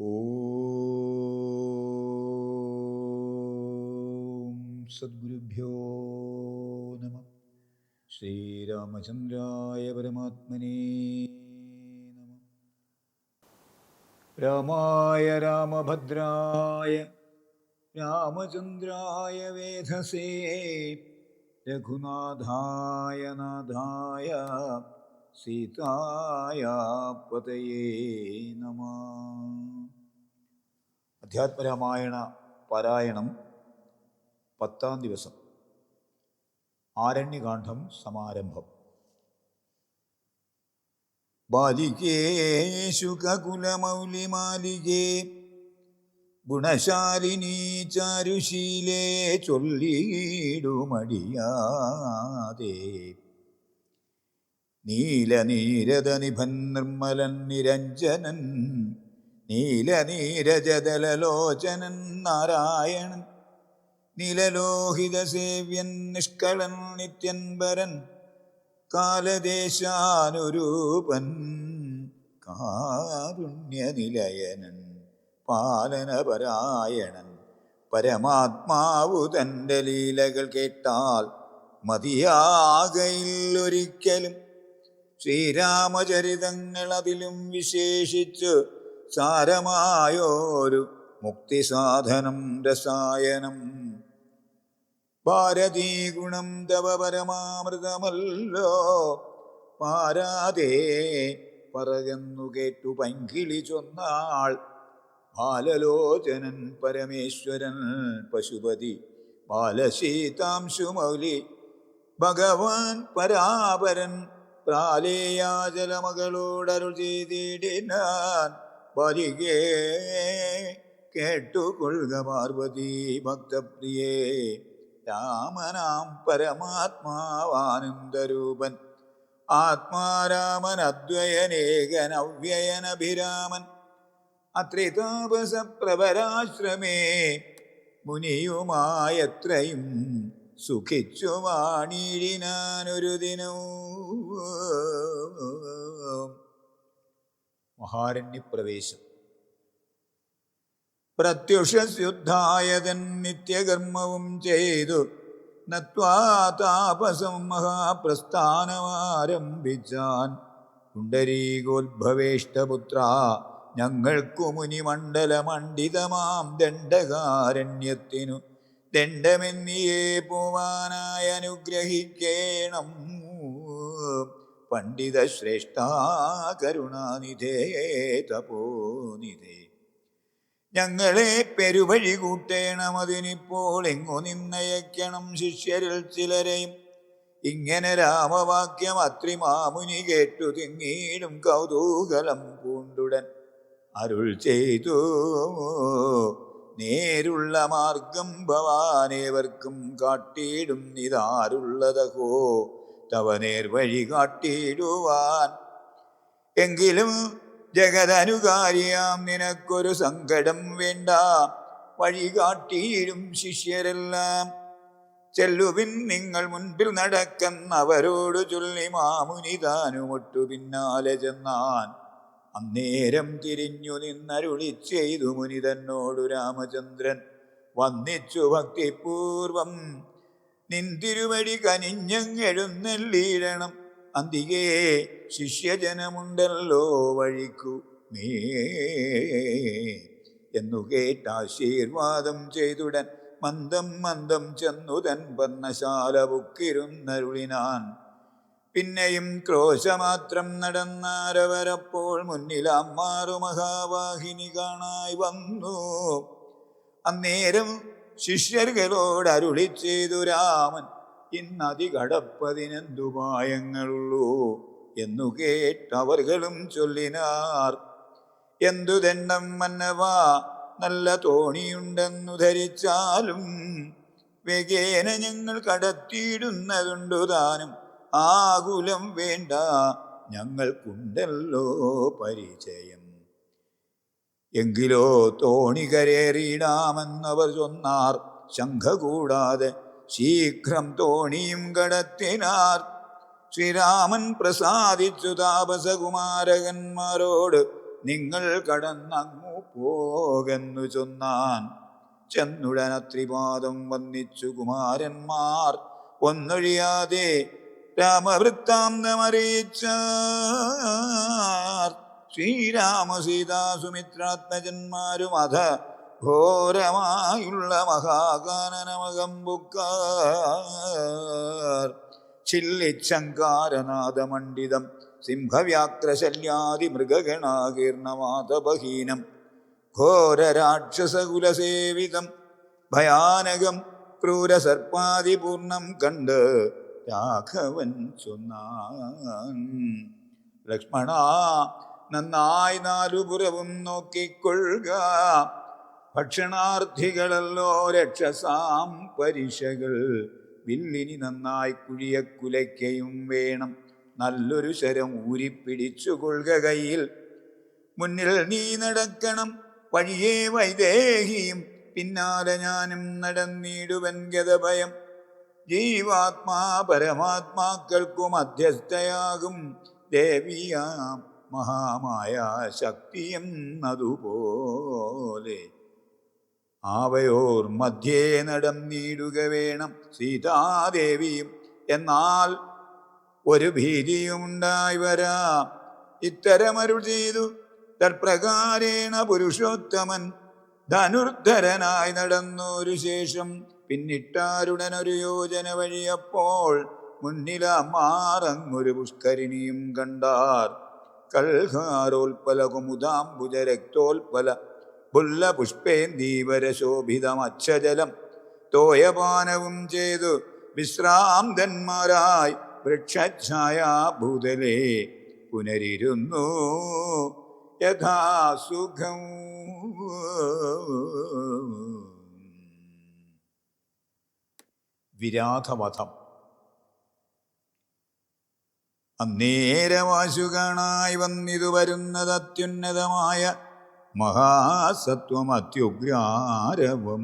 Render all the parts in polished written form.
ഓം സദ്ഗുരുഭ്യോ നമ. ശ്രീരാമചന്ദ്രായ പരമാത്മനേ നമ. രാമായ രാമഭദ്രായ രാമചന്ദ്രായ വേധസേ രഘുനാഥായ നാഥായ സീതായ പതയേ നമഃ. അധ്യാത്മരാമായണ പാരായണം 10-ാം ദിവസം. ആരണ്യകാന്ഡം സമാരംഭം. ബാലികേ ശുകകുലമൗലിമാലികേ ഗുണശാലിനീ ചാരുശീലേ ചൊല്ലിയിടുമടിയാതെ നീലനീരദനിഭൻ നിർമ്മലൻ നിരഞ്ജനൻ നീലനീരജദലലോചനൻ നാരായണൻ നീലലോഹിത സേവ്യൻ നിഷ്കളൻ നിത്യൻപരൻ കാലദേശാനുരൂപൻ കാരുണ്യനിലയനൻ പാലനപരായണൻ പരമാത്മാവു തൻ്റെ ലീലകൾ കേട്ടാൽ മതിയാകയിൽ ഒരിക്കലും. ശ്രീരാമചരിതങ്ങൾ അതിലും വിശേഷിച്ച് സാരമായോരു മുക്തിസാധനം രസായനം. ഭാരതീ ഗുണം തവ പരമാമൃതമല്ലോ പാരാതേ പറകെന്നു കേട്ടു പൈങ്കിളി ചൊന്നാൾ. ബാലലോചനൻ പരമേശ്വരൻ പശുപതി ബാലശീതാംശുമൗലി ഭഗവാൻ പരാപരൻ പ്രാലേയാചലമകളോടരുൾ ചെയ്തിടിനാൻ. ബാലികേ കേട്ടുകൊള്ളുക പാർവതി ഭക്തപ്രിയേ, രാമനാം പരമാത്മാവാനന്ദരൂപൻ ആത്മാരാമൻ അദ്വയനേകൻ അവ്യയനഭിരാമൻ അത്രിതാപസപ്രവരാശ്രമേ മുനിയുമായത്രയും സുഖിച്ചു വാണിടിനാനൊരു ദിനവും. മഹാരണ്യപ്രവേശം. പ്രത്യുഷസ്യുദ്ധായതൻ നിത്യകർമ്മവും ചെയ്തു നത്വാ താപസം മഹാപ്രസ്ഥാനമാരംഭിച്ചാൻ. പുണ്ടരീകോദ്ഭവേഷ്ടപുത്ര ഞങ്ങൾക്കു മുനിമണ്ഡലമണ്ഡിതമാം ദണ്ഡകാരണ്യത്തിനു ദണ്ഡമെന്നിയേ പോവാനായി അനുഗ്രഹിക്കേണം. പണ്ഡിത ശ്രേഷ്ഠ കരുണാനിധേ തപോനിധേ, ഞങ്ങളെ പെരുവഴി കൂട്ടേണം. അതിനിപ്പോൾ എങ്ങു നിന്നയക്കണം ശിഷ്യരിൽ ചിലരെയും. ഇങ്ങനെ രാമവാക്യം അത്രിമാമുനി കേട്ടു തിങ്ങീടും കൗതൂഹലം പൂണ്ടുടൻ അരുൾ ചെയ്തു. നേരുള്ള മാർഗം ഭവാനേവർക്കും കാട്ടിയിടും ഇതാരുള്ളതഹോ തവ നേർവഴി കാട്ടിയിടുവാൻ. എങ്കിലും ജഗദനുകാരിയാം നിനക്കൊരു സങ്കടം വേണ്ട, വഴി കാട്ടിയിടും ശിഷ്യരെല്ലാം. ചെല്ലുവിൻ നിങ്ങൾ മുൻപിൽ നടക്കുന്നവരോട് ചൊല്ലി മാമുനി താനുമൊട്ടു പിന്നാലെ ചെന്നാൻ. അന്നേരം തിരിഞ്ഞു നിന്നരുളി ചെയ്തു മുനി തന്നോടു രാമചന്ദ്രൻ വന്നിച്ചു ഭക്തിപൂർവം. നിന്തിരുവടി കനിഞ്ഞെഴുന്നള്ളിയിടണം, അന്തികേ ശിഷ്യജനമുണ്ടല്ലോ വഴിക്കു മേ എന്നു കേട്ടാശീർവാദം ചെയ്തുടൻ മന്ദം മന്ദം ചെന്നു തൻ പർണശാല ബുക്കിരുന്നരുളിനാൻ. പിന്നെയും ക്രോശമാത്രം നടന്നാരവരപ്പോൾ മുന്നിലാമാറു മഹാവാഹിനി കാണായി വന്നു. അന്നേരം ശിഷ്യർകളോടരുളി ചെയ്തു രാമൻ, ഇന്നതി കടപ്പതിനെന്തുപായങ്ങളുള്ളൂ എന്നു കേട്ടവർകളും ചൊല്ലിനാർ. എന്തു ദണ്ഡം മന്നവാ, നല്ല തോണിയുണ്ടെന്നു ധരിച്ചാലും വേഗേന ഞങ്ങൾ കടത്തിയിടുന്നതുണ്ടു താനും. ആകുലം വേണ്ട, ഞങ്ങൾക്കുണ്ടല്ലോ പരിചയം. എങ്കിലോ തോണി കരേറിയിടാമെന്നവർ ചൊന്നാർ. ശംഖ കൂടാതെ ശീഘ്രം തോണിയും കടത്തിനാർ. ശ്രീരാമൻ പ്രസാദിച്ചു താപസകുമാരകന്മാരോട് നിങ്ങൾ കടന്നങ്ങു പോകെന്നു ചൊന്നാൻ. ചെന്നുടനത്രിപാദം വന്നിച്ചു കുമാരന്മാർ ഒന്നൊഴിയാതെ രാമവൃത്താന്തമറിയിച്ചാർ. ശ്രീരാമസീതാ സുമിത്രാത്മജന്മാരും അധ ഘോരമായുള്ള മഹാകാനനമകമ്പുക്കാർ. ചില്ലിച്ചങ്കാരനാദമണ്ഡിതം സിംഹവ്യാക്രശല്യാദി മൃഗഗണാകീർണമാതപഹീനം ഘോരരാക്ഷസകുലസേവിതം ഭയാനകം ക്രൂരസർപ്പാദിപൂർണം കണ്ട് രാഘവൻ ചൊന്നാൻ. ലക്ഷ്മണ, നന്നായി നാലുപുറവും നോക്കിക്കൊള്ളുക. ഭക്ഷണാർത്ഥികളല്ലോ രക്ഷസാം പരിശകൾ. വില്ലിനി നന്നായി കുഴിയക്കുലയ്ക്കയും വേണം. നല്ലൊരു ശരം ഊരിപ്പിടിച്ചുകൊള്ളുക കയ്യിൽ. മുന്നിൽ നീ നടക്കണം, വഴിയേ വൈദേഹിയും പിന്നാലെ ഞാനും നടന്നിടുവൻ ഗതഭയം. ജീവാത്മാ പരമാത്മാക്കൾക്കു മധ്യസ്ഥയാകും ദേവിയാം മഹാമായ ശക്തിയും അതുപോലെ. ആവയോർ മധ്യേ നടന്നിടുക വേണം സീതാദേവിയും. എന്നാൽ ഒരു ഭീതിയുമുണ്ടായി വരാം. ഇത്തരമരുൾ ചെയ്തു തൽപ്രകാരേണ പുരുഷോത്തമൻ ധനുർധരനായി നടന്നൊരു ശേഷം പിന്നിട്ടാരുടനൊരു യോജന വഴിയപ്പോൾ മുന്നിലമാറങ്ങൊരു പുഷ്കരിണിയും കണ്ടാർ. കൽഹാരോൽപല കുമുദാംബുജ രക്തോൽപല പുല്ല പുഷ്പേന്ദീവരശോഭിതമച്ഛജലം തോയപാനവും ചെയ്തു വിശ്രാന്തന്മാരായി വൃക്ഷഛായാഭൂതലേ പുനരിരുന്നു യഥാസുഖം. വിരാധവധം. അന്നേരവാശുകണായി വന്നിതു വരുന്നത് അത്യുന്നതമായ മഹാസത്വം അത്യുഗ്രാരവം.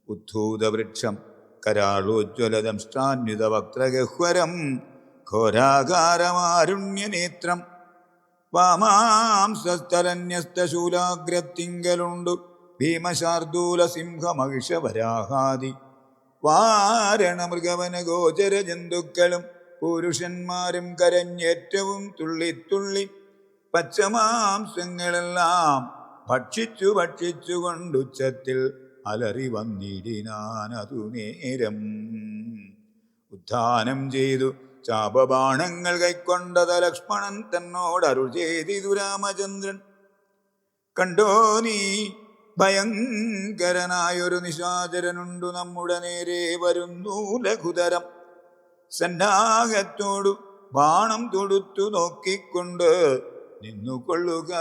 ഉദ്ധൂതവൃക്ഷം കരാളോജ്വലദംഷ്ടാന്യുത വക്രഗഹ്വരം ഘോരാകാരമാരുണ്യനേത്രം വാമാംസസ്ഥലന്യസ്തശൂലാഗ്രത്തിങ്കലുണ്ടു ഭീമശാർദൂല സിംഹമഹിഷവരാഹാദി വാരണമൃഗവന ഗോചര ജന്തുക്കളും പുരുഷന്മാരും കരഞ്ഞേറ്റവും തുള്ളിത്തുള്ളി പച്ചമാംസങ്ങളെല്ലാം ഭക്ഷിച്ചു ഭക്ഷിച്ചു കൊണ്ടുച്ചത്തിൽ അലറി വന്നിടിനാനതു നേരം. ഉദ്ധാനം ചെയ്തു ചാപബാണങ്ങൾ കൈക്കൊണ്ടത ലക്ഷ്മണൻ തന്നോട് അരുൾ ചെയ്തിതു രാമചന്ദ്രൻ. കണ്ടോ നീ, ഭയങ്കരനായൊരു നിശാചരനുണ്ടു നമ്മുടെ നേരെ വരുന്നു ലഘുതരം. സന്നാഹത്തോടു ബാണം തൊടുത്തു നോക്കിക്കൊണ്ട് നിന്നുകൊള്ളുക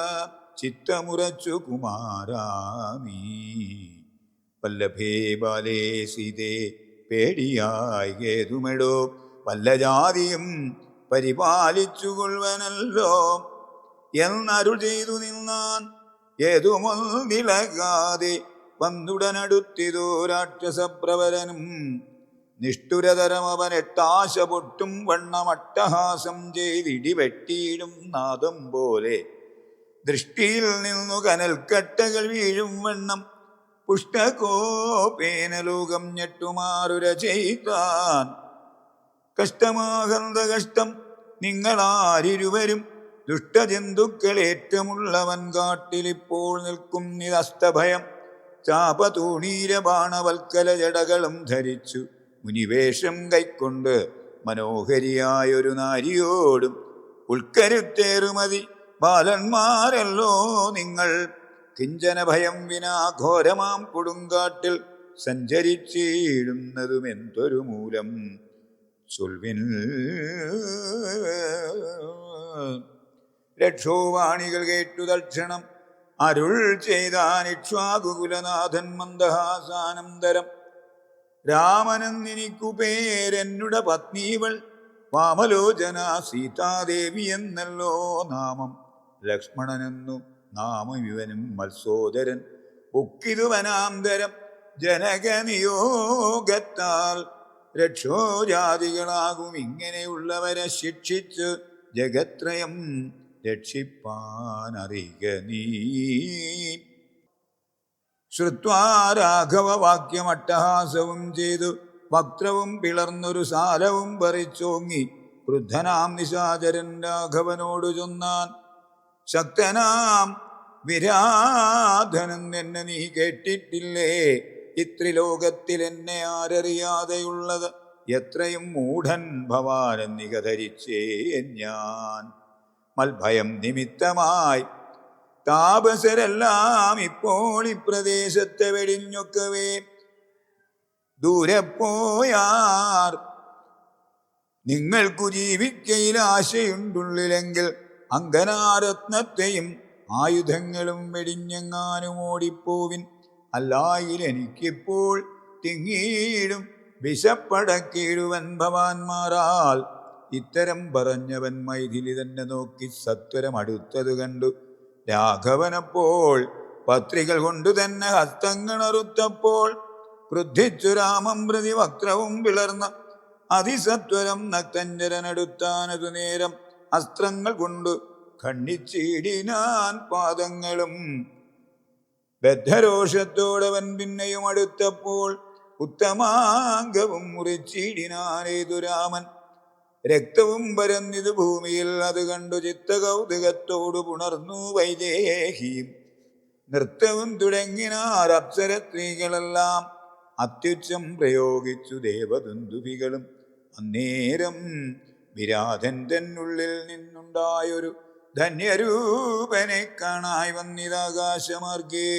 ചിത്തമുറച്ചു കുമാരാമീ. വല്ലഭേ ബാലേ സീതേ പേടിയായി കേതുമെടോ വല്ല ജാതിയും പരിപാലിച്ചുകൊള്ളുവനല്ലോ എന്നരുൾ ചെയ്തു നിന്നാൻ. ഏതുമൊന്നിളകാതെ വന്നുടനടുത്തിതോ രാക്ഷസപ്രവരനും നിഷ്ഠുരതരം അവൻ എട്ടാശ പൊട്ടും വണ്ണമട്ടഹാസം ചെയ്തിടിവെട്ടിയിടും നാദം പോലെ ദൃഷ്ടിയിൽ നിന്നു കനൽക്കട്ടകൾ വീഴും വണ്ണം പുഷ്ടകോപേന ലോകം ഞെട്ടുമാറുര ചെയ്താൻ. കഷ്ടമാകന്ത കഷ്ടം നിങ്ങളാരിരുവരും ദുഷ്ടജന്തുക്കൾ ഏറ്റമുള്ളവൻ കാട്ടിലിപ്പോൾ നിൽക്കും നിരസ്തഭയം. ചാപതൂണീര ബാണവൽക്കല ജടകളും ധരിച്ചു മുനിവേഷം കൈക്കൊണ്ട് മനോഹരിയായൊരു നാരിയോടും ഉൾക്കരുത്തേറുമതി ബാലന്മാരല്ലോ നിങ്ങൾ. കിഞ്ചന ഭയം വിനാ ഘോരമാം കൊടുങ്കാട്ടിൽ സഞ്ചരിച്ചിടുന്നതും എന്തൊരു മൂലം ചൊൽവിൻ. രക്ഷോവാണികൾ കേട്ടു തൽക്ഷണം അരുൾ ചെയ്താൻ ഇക്ഷ്വാകുകുലനാഥൻ മന്ദഹാസാനന്തരം. രാമനെന്നിനിക്കു പേരെന്നുടെ പത്നീവൾ വാമലോചന സീതാദേവി എന്നല്ലോ നാമം. ലക്ഷ്മണനെന്നു നാമം ഇവനും മത്സോദരൻ. ഉക്കിതുവനാന്തരം ജനകനിയോഗത്താൽ രക്ഷോജാതികളാകും ഇങ്ങനെയുള്ളവരെ ശിക്ഷിച്ച് ജഗത്രയം രക്ഷിപ്പാനറിക നീ. ശ്രുത്വാ രാഘവ വാക്യമട്ടഹാസവും ചെയ്തു വക്രവും പിളർന്നൊരു സാലവും പറിച്ചോങ്ങി ക്രുദ്ധനാം നിശാചരൻ രാഘവനോടു ചൊന്നാൻ, ശക്തനാം വിരാധനൻ എന്നെ നീ കേട്ടിട്ടില്ലേ? ഇത്രിലോകത്തിൽ എന്നെ ആരറിയാതെയുള്ളത്? എത്രയും മൂഢൻ ഭവാനെന്നിക ധരിച്ചേ ഞാൻ. മൽഭയം നിമിത്തമായി താപസരെല്ലാം ഇപ്പോൾ ഇപ്രദേശത്തെ വെടിഞ്ഞൊക്കവേ ദൂരെ പോയാർ. നിങ്ങൾക്കു ജീവിക്കയിൽ ആശയുണ്ടുള്ളിലെങ്കിൽ അങ്കനാരത്നത്തെയും ആയുധങ്ങളും വെടിഞ്ഞെങ്ങാനും ഓടിപ്പോവിൻ. അല്ലായിൽ എനിക്കിപ്പോൾ തിങ്ങീടും വിശപ്പടക്കിടുവൻ ഭവാന്മാരാൽ. ഇത്തരം പറഞ്ഞവൻ മൈഥിലി തന്നെ നോക്കി സത്വരം അടുത്തതു കണ്ടു. രാഘവനപ്പോൾ പത്രികൾ കൊണ്ടു തന്നെ ഹസ്തങ്ങളറുത്തപ്പോൾ ക്രുദ്ധിച്ചു രാമം പ്രതി വക്രവും പിളർന്ന അതിസത്വരം നക്തഞ്ചരനടുത്താനതു നേരം അസ്ത്രങ്ങൾ കൊണ്ടു ഖണ്ഡിച്ചിടിനാൻ പാദങ്ങളും. ബദ്ധരോഷത്തോടവൻ പിന്നെയും അടുത്തപ്പോൾ ഉത്തമാംഗവും മുറിച്ചിടിനാനേതു രാമൻ. രക്തവും പരന്നിതു ഭൂമിയിൽ അത് കണ്ടു ചിത്തകൗതുകത്തോടു പുണർന്നു വൈദേഹിയും. നൃത്തവും തുടങ്ങിനാർ അപ്സര സ്ത്രീകളെല്ലാം അത്യുച്ചം പ്രയോഗിച്ചു ദേവദുന്ദുഭികളും. അന്നേരം വിരാധൻ തന്നുള്ളിൽ നിന്നുണ്ടായൊരു ധന്യരൂപനെ കാണായി വന്നിതാകാശമാർഗേ.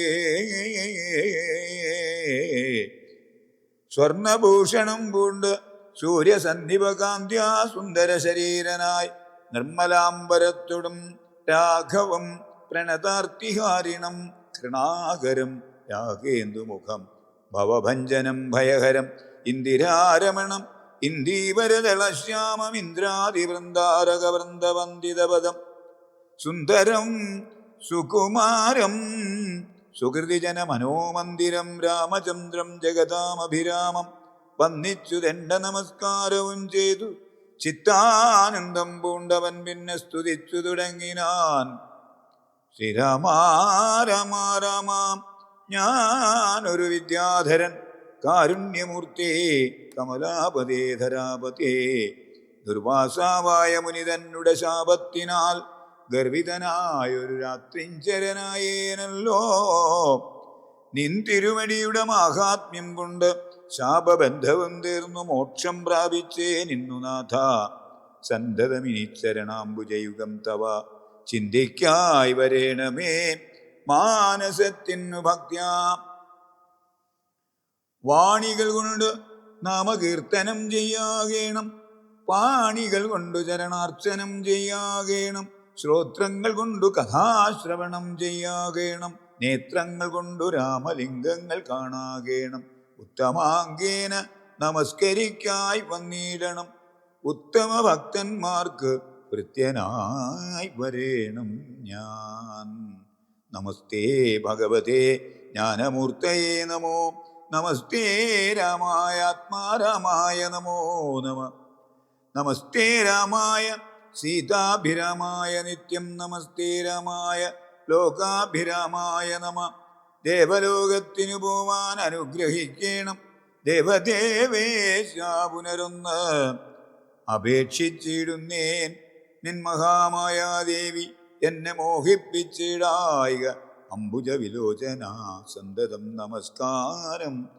സ്വർണഭൂഷണം പൂണ്ട് സൂര്യസന്നിപകാന്ത്യാ സുന്ദര ശരീരനായി നിർമ്മലാംബരത്തോടും രാഘവം പ്രണതാർത്തിഹാരിണം കൃണാകരം രാഗേന്ദുമുഖം ഭവഭഞ്ജനം ഭയഹരം ഇന്ദിരാരമണം ഇന്ദീവരദളശ്യാമം ഇന്ദ്രാദിവൃന്ദാരകവൃന്ദവന്ദിതപദം സുന്ദരം സുകുമാരം സുഹൃതിജന മനോമന്ദിരം രാമചന്ദ്രം ജഗതാമഭിരാമം വന്നിച്ചു ദണ്ഡ നമസ്കാരവും ചെയ്തു ചിത്താനന്ദം പൂണ്ടവൻ പിന്നെ സ്തുതിച്ചു തുടങ്ങിനാൻ. ശ്രീരാമാരാമാരാമാം ഞാനൊരു വിദ്യാധരൻ കാരുണ്യമൂർത്തേ കമലാപതേ ധരാപതേ. ദുർവാസാവായ മുനിതന്നുടെ ശാപത്തിനാൽ ഗർവിതനായൊരു രാത്രിഞ്ചരനായേനല്ലോ. നിൻ തിരുമടിയുടെ മാഹാത്മ്യം കൊണ്ട് ശാപബന്ധവും തീർന്നു മോക്ഷം പ്രാപിച്ചേ നിന്നു നാഥ. സന്തതമിനിച്ചരണാംബുജയുഗം തവ ചിന്തിക്കായി വരേണമേ മാനസത്തിനു ഭക്ത്യാ. വാണികൾ കൊണ്ട് നാമകീർത്തനം ചെയ്യാകേണം, പാണികൾ കൊണ്ടു ചരണാർച്ചനം ചെയ്യാകേണം, ശ്രോത്രങ്ങൾ കൊണ്ടു കഥാശ്രവണം ചെയ്യാകേണം, നേത്രങ്ങൾ കൊണ്ടു രാമലിംഗങ്ങൾ കാണാകേണം. ഉത്തമാംഗേന നമസ്കരിക്കായി വന്നിടണം, ഉത്തമ ഭക്തന്മാർക്ക് കൃത്യനായി വരേണം ഞാൻ. നമസ്തേ ഭഗവതേ ജ്ഞാനമൂർത്തയേ നമോ. നമസ്തേ രാമായ ആത്മാരാമായ നമോ നമ. നമസ്തേ രാമായ സീതാഭിരാമായ നിത്യം. നമസ്തേ രാമായ ലോകാഭിരാമായ നമ. ദേവലോകത്തിനു പോവാൻ അനുഗ്രഹിക്കണം ദേവദേവേശ. പുനരൊന്ന് അപേക്ഷിച്ചിടുന്നേൻ നിൻ മഹാമായാദേവി എന്നെ മോഹിപ്പിച്ചിടായിക. അംബുജ വിലോചന സന്തതം നമസ്കാരം.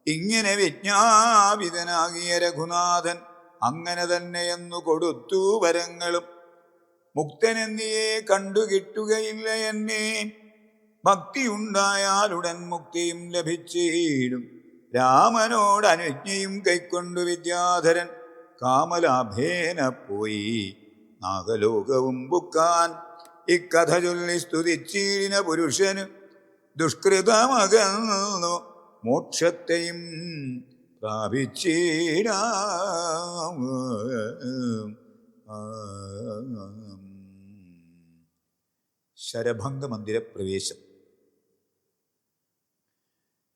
ഇങ്ങനെ വിജ്ഞാപിതനാകിയ രഘുനാഥൻ അങ്ങനെ തന്നെയെന്നു കൊടുത്തു വരങ്ങളും. മുക്തനെന്നിയെ കണ്ടുകിട്ടുകയില്ല എന്നെ, ഭക്തിയുണ്ടായാലുടൻ മുക്തിയും ലഭിച്ചിടും. രാമനോട് അനുജ്ഞയും കൈക്കൊണ്ടു വിദ്യാധരൻ കാമലാഭേന പോയി നാഗലോകവും ബുക്കാൻ. ഇക്കഥ ചൊല്ലി സ്തുതിച്ചീടിന പുരുഷന് ദുഷ്കൃതമകന്നു മോക്ഷത്തെയും പ്രാപിച്ചിടാം. ശരഭംഗ മന്ദിരപ്രവേശം.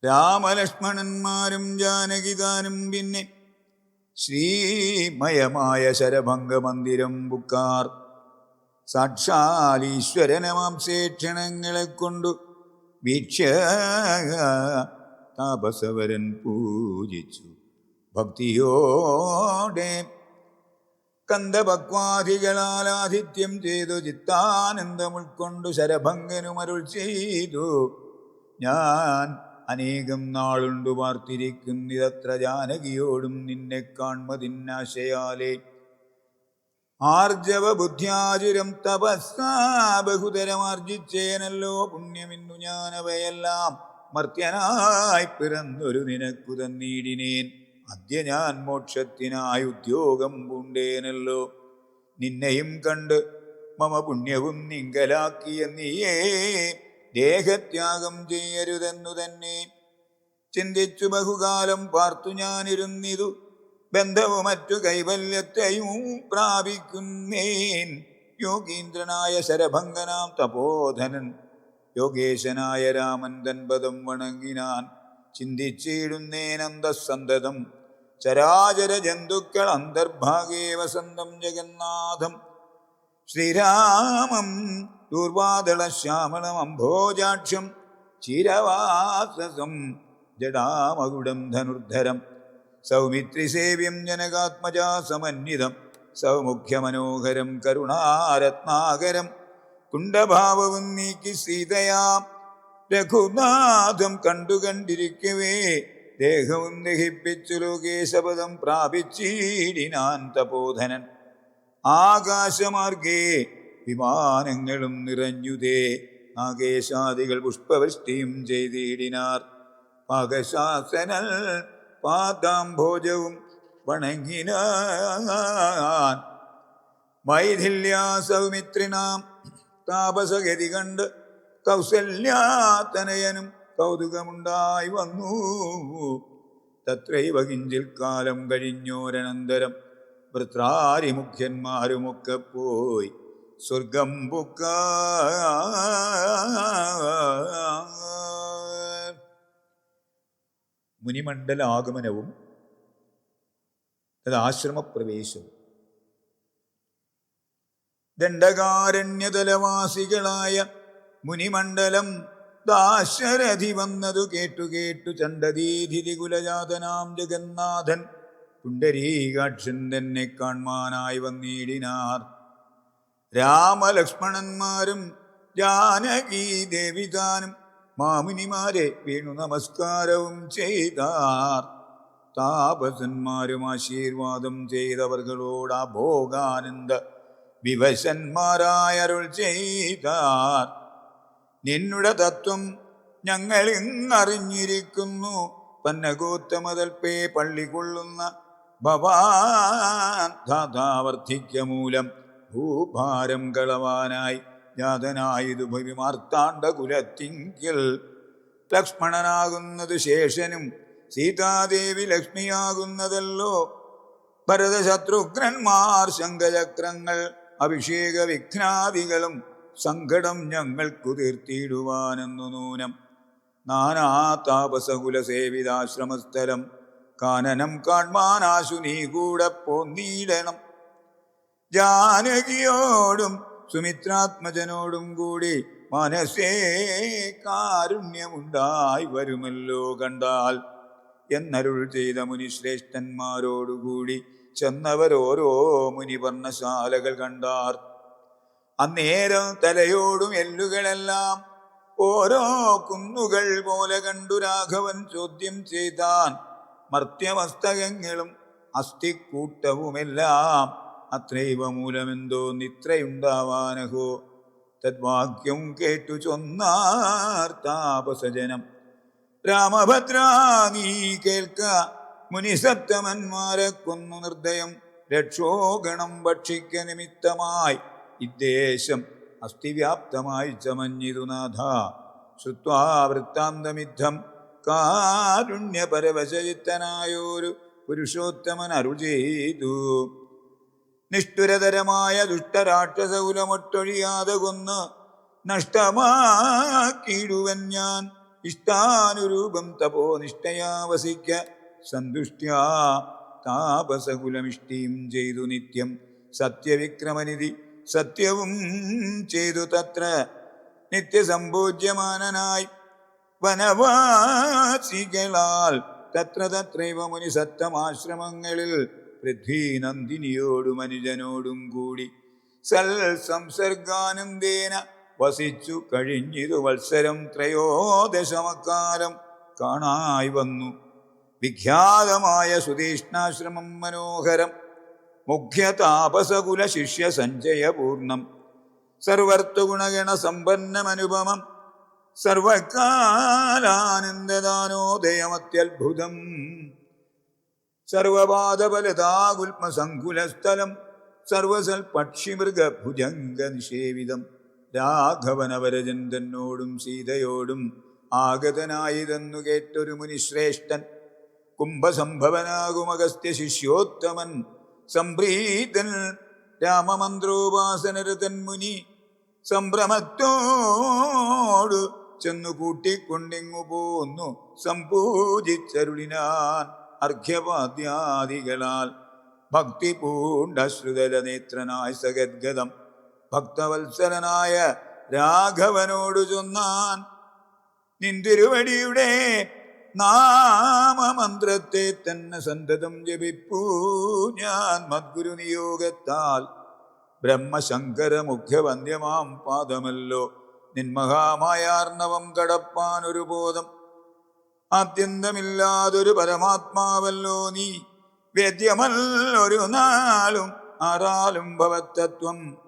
രാമലക്ഷ്മണന്മാരും ജാനകിതാനും പിന്നെ ശ്രീമയമായ ശരഭംഗ മന്ദിരം ബുക്കാർ. സാക്ഷാൽ ഈശ്വരനമാംസേ ക്ഷണങ്ങളെ കൊണ്ടു വീക്ഷ്യ താപസവരൻ പൂജിച്ചു ഭക്തിയോടെ. കന്ദപക്വാദികളാൽ ആതിഥ്യം ചെയ്തു ചിത്താനന്ദം ഉൾക്കൊണ്ടു ശരഭംഗനുമരുൾ ചെയ്തു. ഞാൻ അനേകം നാളുണ്ടു പാർത്തിരിക്കുന്നിതത്ര ജാനകിയോടും നിന്നെ കാൺമതിന്നാശയാലേ. ആർജവ ബുദ്ധ്യാചുരം തപസ്സാ ബഹുതരമാർജിച്ചേനല്ലോ പുണ്യമിന്നു ഞാനവയെല്ലാം മർത്യനായി പിറന്നൊരു നിനക്കു തന്നീടിനേൻ. അദ്യ ഞാൻ മോക്ഷത്തിനായി ഉദ്യോഗം പൂണ്ടേനല്ലോ. നിന്നെയും കണ്ട് മമ പുണ്യവും നിങ്കലാക്കിയ നീയേ ദേഹത്യാഗം ചെയ്യരുതെന്നു തന്നെ ചിന്തിച്ചു ബഹുകാലം പാർത്തു ഞാനിരുന്നിതു. ബന്ധവും മറ്റു കൈവല്യത്തെയും പ്രാപിക്കുന്നേൻ. യോഗീന്ദ്രനായ ശരഭംഗനാം തപോധനൻ യോഗേശനായ രാമൻ തൻപദം വണങ്ങിനാൻ. ചിന്തിച്ചിടുന്നേനന്തസന്തതം ചരാചര ജന്തുക്കൾ അന്തർഭാഗേ വസന്തം ജഗന്നാഥം. ശ്രീരാമം ദൂർവാദളശ്യാമളം അംഭോജാക്ഷം ചിരവാസസം ജടാമകുടം ധനുർധരം. സൗമിത്രിസേവ്യം ജനകാത്മജാ സമന്വിതം സൗമുഖ്യമനോഹരം കരുണാരത്നാകരം. കുണ്ഠഭാവവും നീക്കി സീതയാം രഘുനാഥം കണ്ടുകണ്ടിരിക്കവേ ദേഹവും ദഹിപ്പിച്ചു ലോകേശപദം പ്രാപിച്ചീടിനാൻ തപോധനൻ. ആകാശമാർഗേ വിമാനങ്ങളും നിറഞ്ഞുതേ നാഗേശാദികൾ പുഷ്പവൃഷ്ടിയും ചെയ്തിടിനാർ. പാകശാസനൽ പാദാംഭോജവും വണങ്ങിനാൻ. മൈഥില്യാ സൗമിത്രിനാം താപസഗതി കണ്ട് കൗസല്യാതനയനും കൗതുകമുണ്ടായി വന്നു. തത്രൈവ കിഞ്ചിൽ കാലം കഴിഞ്ഞോരനന്തരം വൃത്രാരിമുഖ്യന്മാരുമൊക്കെ പോയി സ്വർഗം പുക്ക. മുനിമണ്ഡലാഗമനവും ആശ്രമപ്രവേശവും. ദണ്ഡകാരണ്യതലവാസികളായ മുനിമണ്ഡലം ദാശരഥി വന്നതു കേട്ടു ചണ്ഡദീധികുലജാതനാം ജഗന്നാഥൻ പുണ്ടരീകാക്ഷൻ തന്നെ കാൺമാനായി വന്നിടിനാർ. രാമലക്ഷ്മണന്മാരും ജാനകീ ദേവിതാനും മാമുനിമാരെ വീണു നമസ്കാരവും ചെയ്താർ. താപസന്മാരും ആശീർവാദം ചെയ്തവർകളോട് ഭോഗാനന്ദ വിവശന്മാരായരുൾ ചെയ്താർ. നിന്നുടെ തത്വം ഞങ്ങളിങ്ങറിഞ്ഞിരിക്കുന്നു. പന്നഗോത്തമതൽപ്പേ പള്ളികൊള്ളുന്ന ഭവാൻ ധാതാവർദ്ധിക്ക മൂലം ഭൂഭാരം കളവാനായി ജാതനായതു ഭവിമാർത്താണ്ഡ കുലത്തിങ്കിൽ. ലക്ഷ്മണനാകുന്നത് ശേഷനും സീതാദേവി ലക്ഷ്മിയാകുന്നതല്ലോ. ഭരതശത്രുഘ്നന്മാർ ശംഖചക്രങ്ങൾ അഭിഷേക വിഘ്നാദികളും സങ്കടം ഞങ്ങൾക്കു തീർത്തിയിടുവാനെന്നു നൂനം. നാനാ താപസകുലസേവിതാശ്രമസ്ഥലം കാനനം കാൺമാനാശു നീ കൂടെ പോന്നീടണം. ജാനകിയോടും സുമിത്രാത്മജനോടും കൂടി മനസ്സേ കാരുണ്യമുണ്ടായി വരുമല്ലോ കണ്ടാൽ എന്നരുൾ ചെയ്ത മുനിശ്രേഷ്ഠന്മാരോടുകൂടി ചെന്നവരോരോ മുനിവർണ്ണശാലകൾ കണ്ടാർ. അന്നേരം തലയോടും എല്ലുകളെല്ലാം ഓരോ കുന്നുകൾ പോലെ കണ്ടു രാഘവൻ ചോദ്യം ചെയ്താൻ. മർത്യമസ്തകങ്ങളും അസ്ഥിക്കൂട്ടവുമെല്ലാം അത്രൈവ മൂലമെന്തോ നിത്രയുണ്ടാവാനഹോ. തദ്വാക്യം കേട്ടു ചൊന്നാർ താപസജനം. രാമഭദ്രാ നീ കേൾക്ക, മുനിസത്തമന്മാരെ കൊന്നു നിർദ്ദയം രക്ഷോഗണം ഭക്ഷിക്ക നിമിത്തമായി ഇദ്ദേശം അസ്ഥിവ്യാപ്തമായി ചമഞ്ഞിതു നാഥ. ശ്രുത്വാ വൃത്താന്തമിദ്ധം കാരുണ്യപരവശയിത്തനായൊരു പുരുഷോത്തമൻ അരുൾ ചെയ്തു. നിഷ്ഠുരതരമായ ദുഷ്ടരാക്ഷസകുലമൊട്ടൊഴിയാതെ കൊന്ന് നഷ്ടമാക്കിയിടുവൻ ഞാൻ. ഇഷ്ടാനുരൂപം തപോ നിഷ്ഠയാ വസിക്ക സന്തുഷ്ട്യാ താപസകുലമിഷ്ടിയും ചെയ്തു നിത്യം. സത്യവിക്രമനിധി സത്യവും ചെയ്തു തത്ര നിത്യസമ്പൂജ്യമാനനായി വനവാസികളാൽ തത്ര തത്രൈവ മുനി സത്തമാശ്രമങ്ങളിൽ പൃഥ്വീ നന്ദിനിയോടും അനുജനോടും കൂടി സൽ സംസർഗാനന്ദേന വസിച്ചു കഴിഞ്ഞിരു വത്സരം ത്രയോദശമക്കാലം കാണായി വന്നു. വിഖ്യാതമായ സുതീഷ്ണാശ്രമം മനോഹരം, മുഖ്യതാപസകുല ശിഷ്യ സഞ്ചയപൂർണം, സർവർത്തുഗുണഗണ സമ്പന്നമനുപമം, സർവകാലാനന്ദദാനോദയമത്യത്ഭുതം, സർവപാദബലതാഗുൽമസങ്കുലസ്ഥലം, സർവസൽപക്ഷിമൃഗഭുജംഗനിഷേവിതം. രാഘവനവരജൻ തന്നോടും സീതയോടും ആഗതനായിതെന്നു കേട്ടൊരു മുനിശ്രേഷ്ഠൻ, കുംഭസംഭവനാകുമഗസ്ത്യ ശിഷ്യോത്തമൻ, സംപ്രീതൻ രാമമന്ത്രോപാസനരതൻ മുനി, സംഭ്രമത്തോടു ചെന്നു കൂട്ടിക്കൊണ്ടിങ്ങു പോന്നു സംപൂജിച്ചരുളിനാൻ അർഘ്യപാദ്യാദികളാൽ. ഭക്തി പൂണ്ടശ്രുതല നേത്രനായ സഗദ്ഗതം ഭക്തവത്സരനായ രാഘവനോടു ചൊന്നാൻ, നിന്തിരുവടിയുടെ നാമമന്ത്രത്തെ തന്നെ സന്തതം ജപിപ്പൂ ഞാൻ മദ്ഗുരു നിയോഗത്താൽ. ബ്രഹ്മശങ്കര മുഖ്യവന്ദ്യമാം പാദമല്ലോ നിന്മഹാമായാർണവം കടപ്പാനൊരു ബോധം. ആദ്യന്തമില്ലാതൊരു പരമാത്മാവല്ലോ നീ, വേദ്യമല്ലൊരു നാളും ആരാലും ഭവത്തത്വം.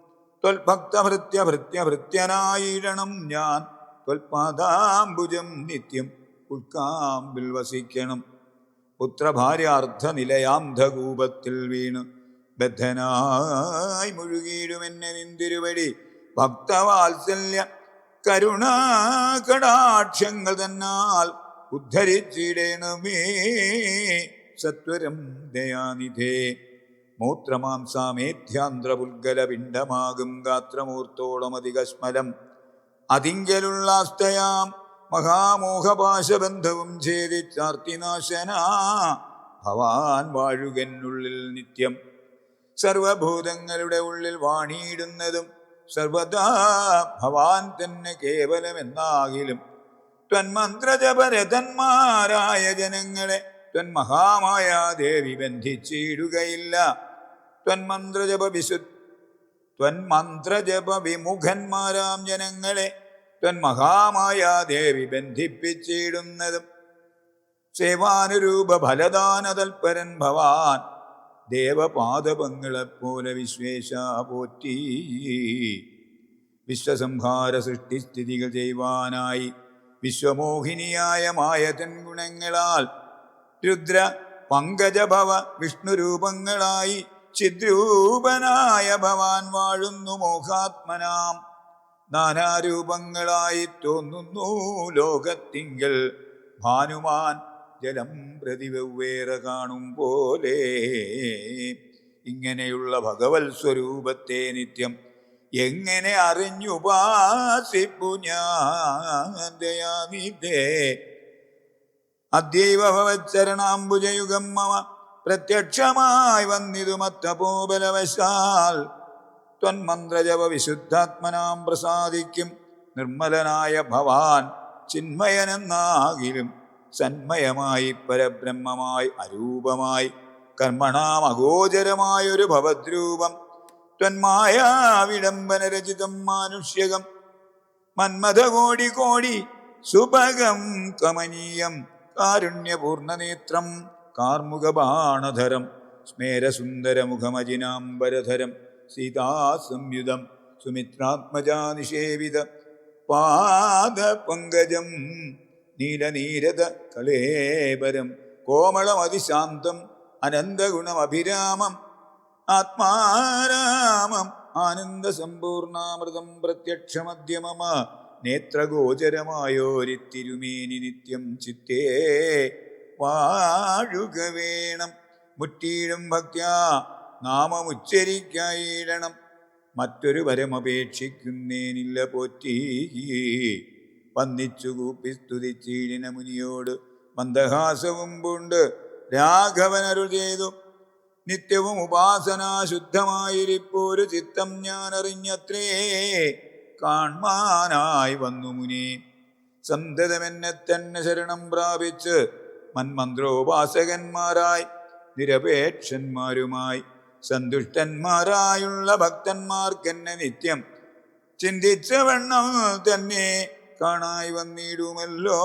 ത്വൽഭക്തഭൃത്യഭൃത്യഭൃത്യനായിടണം ഞാൻ, ത്വൽപാദാംബുജം നിത്യം ഉൾക്കാമ്പിൽ വസിക്കണം. പുത്രഭാര്യാർത്ഥനിലയാന്ധകൂപത്തിൽ വീണ് ബദ്ധനായി മുഴുകിയിടുമെന്നെ നിന്തിരുവടി ഭക്തവാത്സല്യ കരുണാകടാക്ഷങ്ങൾ തന്നാൽ ഉദ്ധരിച്ചിടേണമേ സത്വരം ദയാനിധേ. മൂത്രമാംസാമേധ്യാന്ത്രപുൽഗലപിണ്ഡമാകും ഗാത്രമൂർത്തോളമധികസ്മലം, അതിങ്കലുള്ളാസ്തയാം മഹാമോഹപാശബന്ധവും ഛേദിച്ചാർത്തിനാശന ഭവാൻ വാഴുകെന്നുള്ളിൽ നിത്യം. സർവഭൂതങ്ങളുടെ ഉള്ളിൽ വാണിയിടുന്നതും സർവദാ ഭവാൻ തന്നെ കേവലമെന്നാകിലും, ത്വന്മന്ത്രജപരതന്മാരായ ജനങ്ങളെ ത്വന്മഹാമായാദേവി ബന്ധിച്ചിടുകയില്ല. ത്വന്മന്ത്രജപ വിമുഖന്മാരാം ജനങ്ങളെ ത്വന്മഹാമായാദേവി ബന്ധിപ്പിച്ചിടുന്നതും സേവാനുരൂപ ഫലദാനതൽപരൻ ഭവാൻ. ദേവപാദപങ്ങളെപ്പോലെ വിശ്വേശ പോറ്റി. വിശ്വസംഹാര സൃഷ്ടിസ്ഥിതികൾ ചെയ്യുവാനായി വിശ്വമോഹിനിയായ മായതൻ ഗുണങ്ങളാൽ രുദ്ര പങ്കജഭവ വിഷ്ണുരൂപങ്ങളായി ചിദ്രൂപനായ ഭവാൻ വാഴുന്നു മോഹാത്മനാം. നാനാരൂപങ്ങളായി തോന്നുന്നു ലോകത്തിങ്കൽ ഭാനുമാൻ ജലം പ്രതി വെവ്വേറെ കാണും പോലെ. ഇങ്ങനെയുള്ള ഭഗവത് സ്വരൂപത്തെ നിത്യം എങ്ങനെ അറിഞ്ഞുപാസിപ്പു ഞാൻ ദയാനിധേ. അദ്യൈവ ഭവച്ചരണാംബുജയുഗം മമ പ്രത്യക്ഷമായി വന്നിതു മത്തപോബലവശാൽ. ത്വന്മന്ത്രജപ വിശുദ്ധാത്മനാം പ്രസാദിക്കും നിർമ്മലനായ ഭവാൻ. ചിന്മയനെന്നാകിലും സന്മയമായി പരബ്രഹ്മമായി അരൂപമായി കർമ്മണാം അഗോചരമായൊരു ഭവദ്രൂപം. ത്വന്മായാ വിഡംബനരചിതം മാനുഷ്യകം മന്മഥകോടി കോടി സുഭഗം കമനീയം. കാരുണ്യപൂർണനേത്രം കാർമുകബാണധരം സ്മേരസുന്ദരമുഖമജിനാംബരധരം. സീതാസംയുതം സുമിത്രാത്മജാനിഷേവിത പാദപങ്കജം നീലനീരത കളേബരം. കോമളമതിശാന്തം അനന്തഗുണമഭിരാമം ആത്മാരാമം ആനന്ദസമ്പൂർണാമൃതം പ്രത്യക്ഷമദ്യ മമ. നേത്രഗോചരമായോരിത്തിരുമേനി നിത്യം ചിത്തേ വാഴുക വേണം. മുറ്റീടും ഭക്ത്യാ നാമമുച്ചരിക്കായിടണം. മറ്റൊരു വരമപേക്ഷിക്കുന്നേനില്ല പോറ്റി. വന്നിച്ചു കൂപ്പി സ്തുതിച്ചീടിന മുനിയോട് മന്ദഹാസവും പൂണ്ട് രാഘവനരുൾ ചെയ്തു. നിത്യവും ഉപാസനാശുദ്ധമായിരിപ്പോരു ചിത്തം ഞാൻ അറിഞ്ഞത്രേ കാൺമാനായി വന്നു മുനി. സന്തതമെന്നെ തന്നെ ശരണം പ്രാപിച്ച് മന്മന്ത്രോപാസകന്മാരായി നിരപേക്ഷന്മാരുമായി സന്തുഷ്ടന്മാരായുള്ള ഭക്തന്മാർക്കെന്നെ നിത്യം ചിന്തിച്ച വണ്ണം തന്നെ കാണായി വന്നിടുമല്ലോ.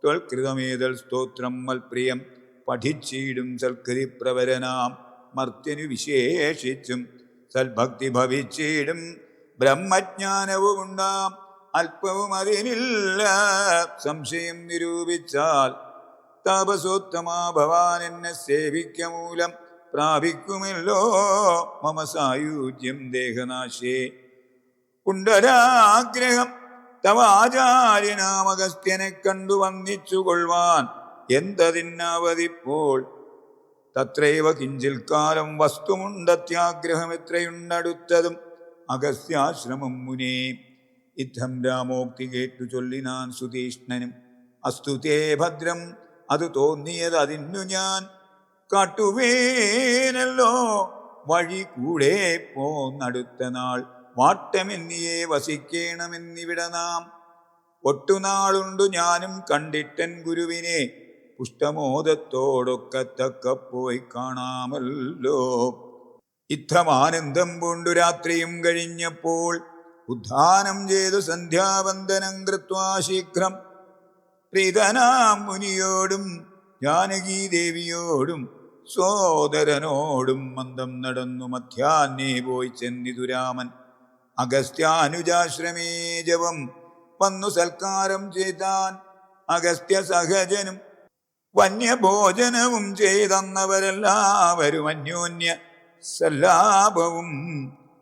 ത്വൽകൃതമേതൽ സ്തോത്രം മൽപ്രിയം പഠിച്ചിടും സൽക്കൃതിപ്രവരനാം മർത്യനു വിശേഷിച്ചും സൽഭക്തി ഭവിച്ചിടും ബ്രഹ്മജ്ഞാനവും ഉണ്ടാം അല്പവും അതിനില്ല സംശയം നിരൂപിച്ചാൽ. താപസോത്തമാ ഭവാൻ എന്നെ സേവിക്ക മൂലം പ്രാപിക്കുമല്ലോ മമ സായുജ്യം ദേഹനാശേ. പുണ്ടരാഗ്രഹം തവ ആചാര്യനാമഗസ്ത്യനെ കണ്ടു വന്ദിച്ചുകൊള്ളുവാൻ എന്തതിന്നാവതിപ്പോൾ. തത്രൈവ കിഞ്ചിൽ കാലം വസ്തുമുണ്ടത്യാഗ്രഹം എത്രയുണ്ടടുത്തതും അഗസ്ത്യാശ്രമം മുനേ. ഇത്തം രാമോക്തി കേട്ടു ചൊല്ലിനാൻ സുതീഷ്ണനും. അസ്തുതേ ഭദ്രം അത് തോന്നിയത് അതിന്നു ഞാൻ കാട്ടുവേനല്ലോ വഴി കൂടെ പോന്നടുത്ത നാൾ വാട്ടമെന്നിയെ വസിക്കേണമെന്നിവിടെ നാം. ഒട്ടുനാളുണ്ടു ഞാനും കണ്ടിട്ടൻ ഗുരുവിനെ പുഷ്ടമോദത്തോടൊക്കത്തക്ക പോയി കാണാമല്ലോ. ഇത്തമാനന്ദം പൂണ്ടു രാത്രിയും കഴിഞ്ഞപ്പോൾ ഉദ്ധാനം ചെയ്തു സന്ധ്യാവന്ദനം കൃത്വാ ശീഘ്രം പ്രീതനാം മുനിയോടും ജാനകീദേവിയോടും സോദരനോടും മന്ദം നടന്നു മധ്യാഹ്നേ പോയി ചെന്നിതു രാമൻ. അഗസ്ത്യാനുജാശ്രമേ ജപം വന്നു സൽക്കാരം ചെയ്താൻ. അഗസ്ത്യ സഹജനും വന്യഭോജനവും ചെയ്തന്നവരെല്ലാവരും അന്യോന്യ സല്ലാപവും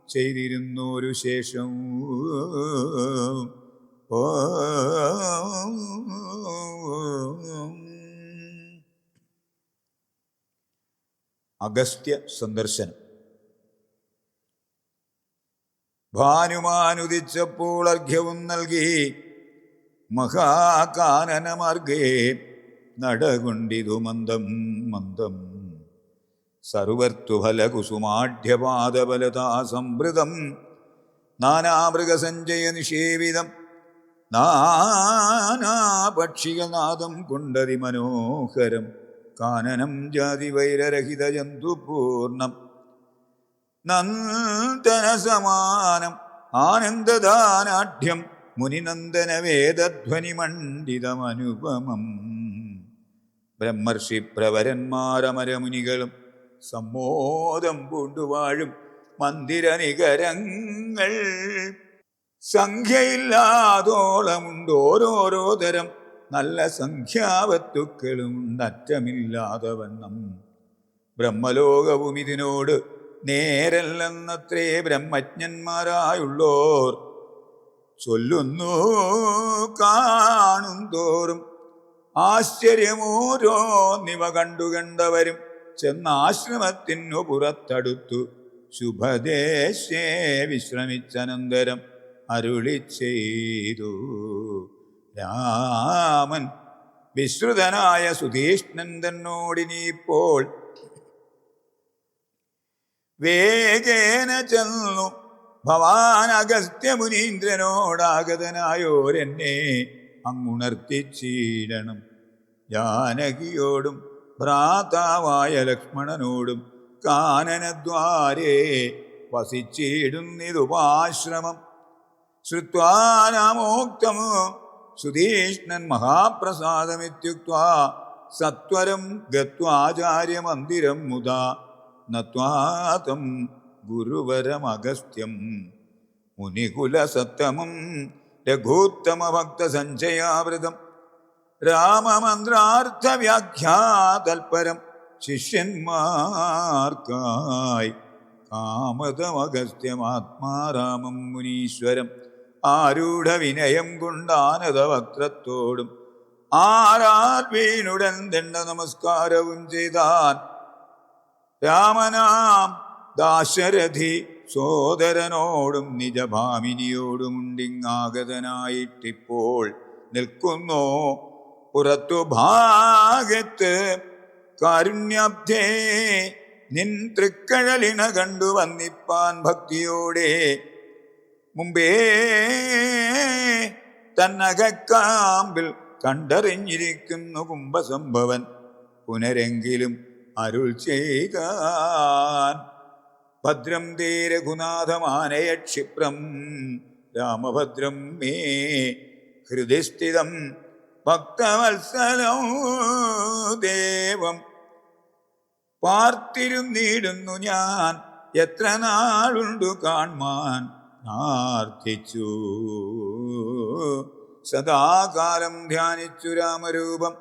ചെയ്തിരുന്നൊരു ശേഷം അഗസ്ത്യ സന്ദർശനം. ഭാനുമാനുദിച്ചപ്പോൾ അർഘ്യവും നൽകി മഹാകാനനമാർഗേ നടകൊണ്ടിതു മന്ദം മന്ദം. സർവർത്തുഫലകുസുമാഢ്യപാദബലതാ സംവൃതം നാനാമൃഗസഞ്ജയ നിഷേവിതം നാനാപക്ഷികനാദം കൊണ്ടതി മനോഹരം കാനനം ജാതിവൈരരഹിത ജന്തുപൂർണം നന്ദനസമാനം ആനന്ദദാനാഢ്യം മുനിനന്ദന വേദധ്വനിമണ്ഡിതമനുപമം. ബ്രഹ്മർഷി പ്രവരന്മാരമരമുനികളും സമ്മോദം പൂണ്ടുവാഴും മന്ദിരനികരങ്ങൾ സംഖ്യയില്ലാതോളമുണ്ട്. ഓരോരോ തരം നല്ല സംഖ്യാവത്തുക്കളുമുണ്ട് അറ്റമില്ലാതെ വണ്ണം. ബ്രഹ്മലോകവും ഇതിനോട് നേരല്ലെന്നത്രേ ബ്രഹ്മജ്ഞന്മാരായുള്ളോർ ചൊല്ലുന്നു. കാണും തോറും ആശ്ചര്യമോരോന്നിവ കണ്ടുകണ്ടവരും ചെന്നാശ്രമത്തിനു പുറത്തടുത്തു ശുഭദേശേ വിശ്രമിച്ചനന്തരം അരുളി ചെയ്തു. രാമൻ വിശ്രുതനായ സുധീഷ്ണൻ തന്നോടിനിപ്പോൾ വേഗേന ചെന്നു ഭവാൻ അഗസ്ത്യ മുനീന്ദ്രനോടാഗതനായോരെന്നെ അങ്ങുണർത്തിച്ചീടണം. ജാനകിയോടും ഭ്രാതാവായ ലക്ഷ്മണനോടും കാനനദ്വാരേ വസിച്ചിടുന്നിതുപാശ്രമം. ശ്രുത്വാ നാമോക്തമോ സുധീഷ്ണൻ മഹാപ്രസാദമിത്യുക്ത്വാ സത്വരം ഗത്വാചാര്യമന്ദിരം മുദാ നത്വാതം ഗുരുവരമഗസ്ത്യം മുനികുലസത്തമം രഘൂത്തമഭക്തസഞ്ജയാവൃതം രാമമന്ത്രാർത്ഥവ്യാഖ്യാതൽപരം ശിഷ്യന്മാർക്കായി കാമതമഗസ്ത്യമാത്മാരാമം മുനീശ്വരം ആരൂഢവിനയം കൊണ്ടാനതവക്ത്രത്തോടും ആരാൽ വീണുടൻ ദണ്ഡ നമസ്കാരവും ചെയ്താൻ. രാമനാം ദാശരഥി സോദരനോടും നിജഭാമിനിയോടുമുണ്ടിങ്ങാഗതനായിട്ടിപ്പോൾ നിൽക്കുന്നോ പുറത്തു ഭാഗത്ത് കാരുണ്യാബ്ധേ നിൻ തൃക്കഴലിണ കണ്ടു വന്നിപ്പാൻ ഭക്തിയോടെ മുമ്പേ തന്നകക്കാമ്പിൽ കണ്ടറിഞ്ഞിരിക്കുന്നു കുംഭസംഭവൻ പുനരെങ്കിലും അരുൾ ചെയ്താൻ. ഭദ്രം തേ രഘുനാഥമാനയ ക്ഷിപ്രം രാമഭദ്രം മേ ഹൃദിസ്ഥിതം ഭക്തവത്സലം ദേവം പാർത്തിരുന്നിടുന്നു ഞാൻ എത്ര നാളുണ്ടു കാൺമാൻ പ്രാർത്ഥിച്ചു. സദാകാലം ധ്യാനിച്ചു രാമരൂപം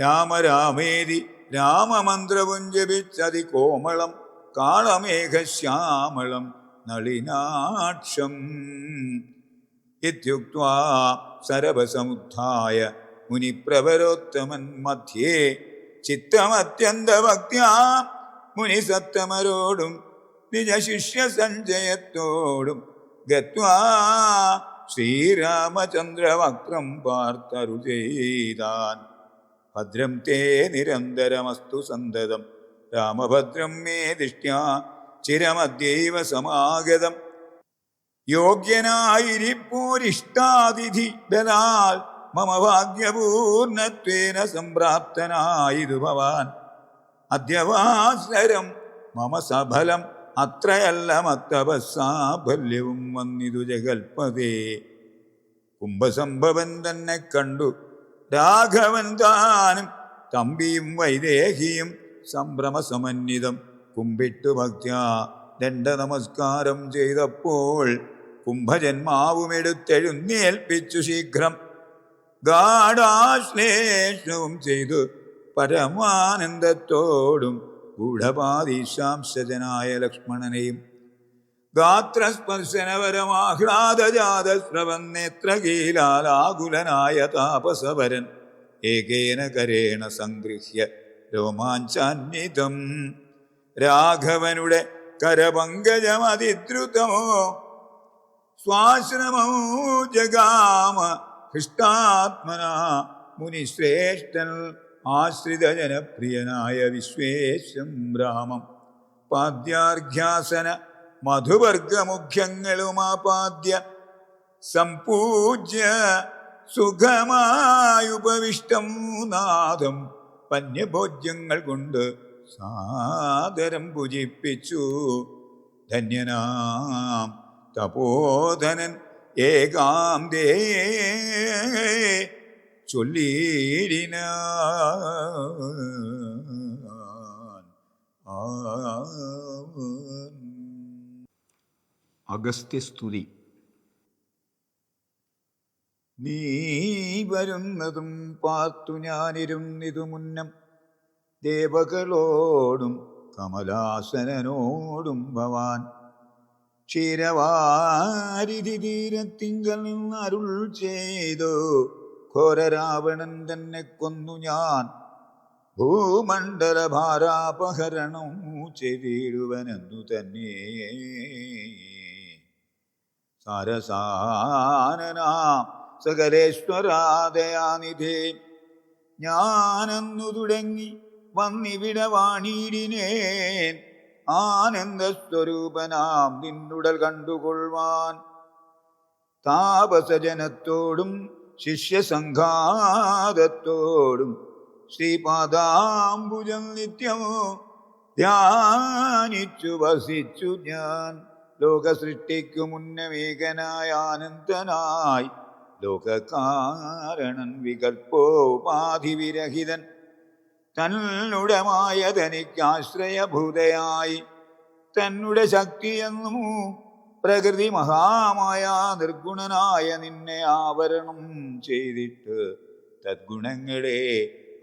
രാമരാമേതി രാമമന്ത്രവും ജപിച്ചതി കോമളം കാളമേഘശ്യാമളം നളിനാക്ഷം. ഇത്യുക്ത്വാ സരഭസമുദ്ധായ മുനിപ്രവരോത്തമൻ മധ്യേ ചിത്തമത്യന്തഭക്ത്യാ മുനിസത്തമരോടും നിജശിഷ്യ സഞ്ജയത്തോടും ഗത്വാ ശ്രീരാമചന്ദ്രവക്രം പാർത്തരുൾ ചെയ്താൻ. ഭദ്രം തേ നിരന്തരമസ്തു സന്തതം രാമഭദ്രം മേ ദിഷ്ട്യാ ചിരമദ്യൈവ സമാഗതം. യോഗ്യനായിരിപ്പോരിഷ്ടാതിഥി ബലാൽ മമ ഭാഗ്യപൂർണത്വേന സംപ്രാപ്തനായിതു ഭവാൻ. അദ്യവാസരം മമ സഫലം അത്രയല്ല മത്തപസാഫല്യവും വന്നിതു ജഗൽപതേ. കുംഭസംഭവൻ തന്നെ കണ്ടു രാഘവൻ താനും തമ്പിയും വൈദേഹിയും സംഭ്രമസമന്വിതം കുമ്പിട്ടു ഭക്ത്യാ ദണ്ഡ നമസ്കാരം ചെയ്തപ്പോൾ കുംഭജന്മാവുമെടുത്തെഴുന്നേൽപ്പിച്ചു ശീഘ്രം ഗാഢാശ്ലേഷവും ചെയ്തു പരമാനന്ദത്തോടും ഗൂഢപാദീശാംശജനായ ലക്ഷ്മണനെയും ഗാത്രസ്പർശനപരമാഹ്ലാദജാതസ്രവന്നേത്രകീലാലാകുലനായ താപസവരൻ ഏകേന കരേണ സംഗൃഹ്യ രോമാഞ്ചാന്വിതം. രാഘവനുടെ കരപങ്കജമതിദ്രുതമോ സ്വാശ്രമോ ജഗാമ ഹൃഷ്ടാത്മന മുനിശ്രേഷ്ഠൻ ആശ്രിതജനപ്രിയനായ വിശ്വേശം രാമം. പാദ്യാർഘ്യാസന മധുവർഗമുഖ്യങ്ങളുമാപാദ്യ സംപൂജ്യ സുഖമായുപവിഷ്ടം നാഥം പന്യഭോജ്യങ്ങൾ കൊണ്ട് സാദരം പൂജിപ്പിച്ചു. ധന്യനാം തപോധനൻ ഏകാന്തേ ചൊല്ലിടിനാൻ. അഗസ്ത്യസ്തുതി. നീ വരുന്നതും പാർത്തു ഞാനിരുന്നിതു മുന്നം ദേവകളോടും കമലാസനോടും ഭവാൻ. ക്ഷീരവാരിധി തീരത്തിങ്കൽ നിന്ന് അരുൾ ചെയ്തു ഘോരരാവണൻ തന്നെ കൊന്നു ഞാൻ ഭൂമണ്ഡല ഭാരാപഹരണം ചെയ്തിടുവനെന്നു തന്നെ. സാരസാനനാം സകലേശ്വരാദയാനിധേ ഞാനെന്നു തുടങ്ങി വന്നിവിടെ വാണിയിടിനേൻ ആനന്ദസ്വരൂപനാം നിന്നുടൽ കണ്ടുകൊള്ളുവാൻ. താപസജനത്തോടും ശിഷ്യസംഘാതത്തോടും ശ്രീപാദാംബുജം നിത്യമോ ധ്യാനിച്ചു വസിച്ചു ഞാൻ. ലോകസൃഷ്ടിക്കു മുന്നമേകനായ ആനന്ദനായി ലോകകാരണൻ വികൽപ്പോപാധിവിരഹിതൻ തന്നുടമായ തനിക്കാശ്രയഭൂതയായി തന്നുടെ ശക്തിയെന്നും പ്രകൃതി മഹാമായ നിർഗുണനായ നിന്നെ ആവരണം ചെയ്തിട്ട് തദ്ഗുണങ്ങളെ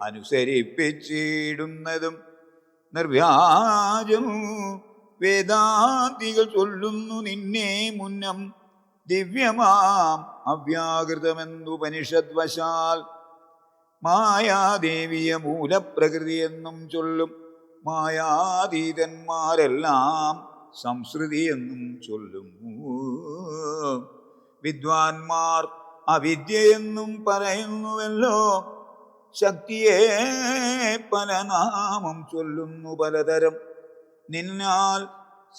അനുസരിപ്പിച്ചിടുന്നതും നിർവ്യാജം വേദാന്തികൾ ചൊല്ലുന്നു നിന്നെ മുന്നം ദിവ്യമാം അവ്യാകൃതമെന്നുപനിഷദ്വശാൽ. മായാദേവിയ മൂലപ്രകൃതി എന്നും ചൊല്ലും മായാതീതന്മാരെല്ലാം സംസൃതി എന്നും ചൊല്ലും. വിദ്വാൻമാർ അവിദ്യയെന്നും പറയുന്നുവല്ലോ. ശക്തിയെ പല നാമം ചൊല്ലുന്നു പലതരം. നിന്നാൽ